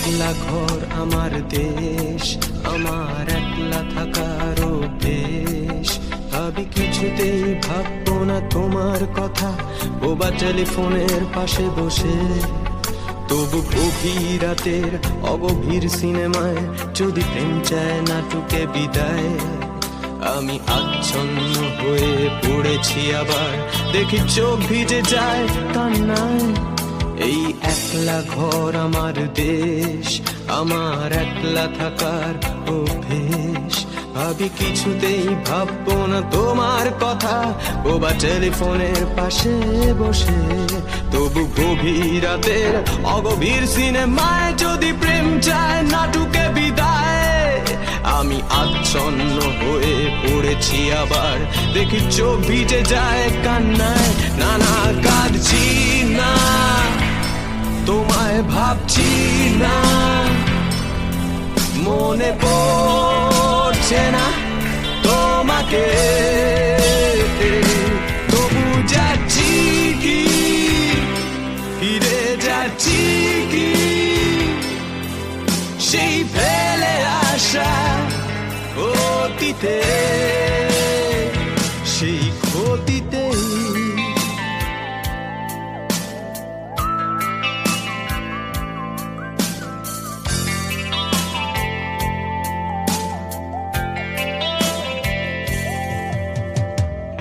একলা ঘর আমার দেশ, আমার একলা থাকার অভ্যেস। ভাবি কিছুতেই ভাববো না তোমার কথা, বোবা টেলিফোনের পাশে বসে। তবু গভীর রাতের অগভীর সিনেমায় যদি প্রেম চায় নাটকে বিদায়। আমি আচ্ছন্ন হয়ে পড়েছি আবার, দেখি চোখ ভিজে যায় কান্নায়। এই একলা ঘর আমার দেশ, আমার একলা থাকার অভ্যেস। ভাবি কিছুতেই ভাববো না তোমার কথা, বোবা টেলিফোনের পাশে বসে। তবু গভীর রাতের অগভীর সিনেমায় যদি প্রেম চায় নাটকে বিদায়। আমি আচ্ছন্ন হয়ে পড়েছি আবার, দেখি চোখ ভিজে যায় কান্নায়। নানা কাঁদছি না, তোমায় ভাবছি না, মনে পড়ছে না তোমাকে। তবু যাচ্ছি কি, ফিরে যাচ্ছি কি সেই ফেলে আসা অতীতে, সেই ক্ষতিতে।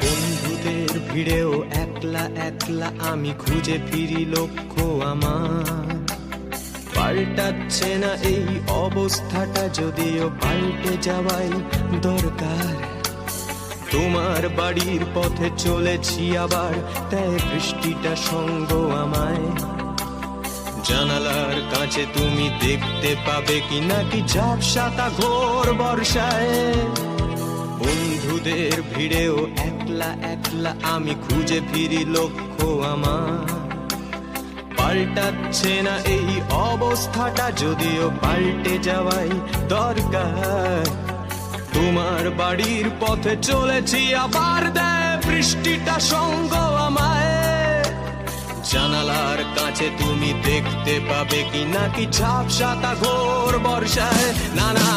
বন্ধুদের ভিড়েও একলা একলা আমি খুঁজে ফিরি লক্ষ্য আমার। পাল্টাচ্ছে না এই অবস্থাটা, যদিও পাল্টে যাওয়াই দরকার। তোমার বাড়ির পথে চলেছি আবার, তাই বৃষ্টিটা সঙ্গ আমায়। জানালার কাছে তুমি দেখতে পাবে কি নাকি ঝাপসাতা ঘোর বর্ষায়। বন্ধুদের ভিড়েও একলা একলা আমি খুঁজে ফিরি লক্ষ্য আমার। পাল্টাচ্ছে না এই অবস্থাটা, যদিও পাল্টে যাওয়াই দরকার। তোমার বাড়ির পথে চলেছি আবার, দেয় বৃষ্টিটা সঙ্গ আমায়। জানালার কাছে তুমি দেখতে পাবে কি নাকি ঝাপসাতা ঘোর বর্ষায়। নানা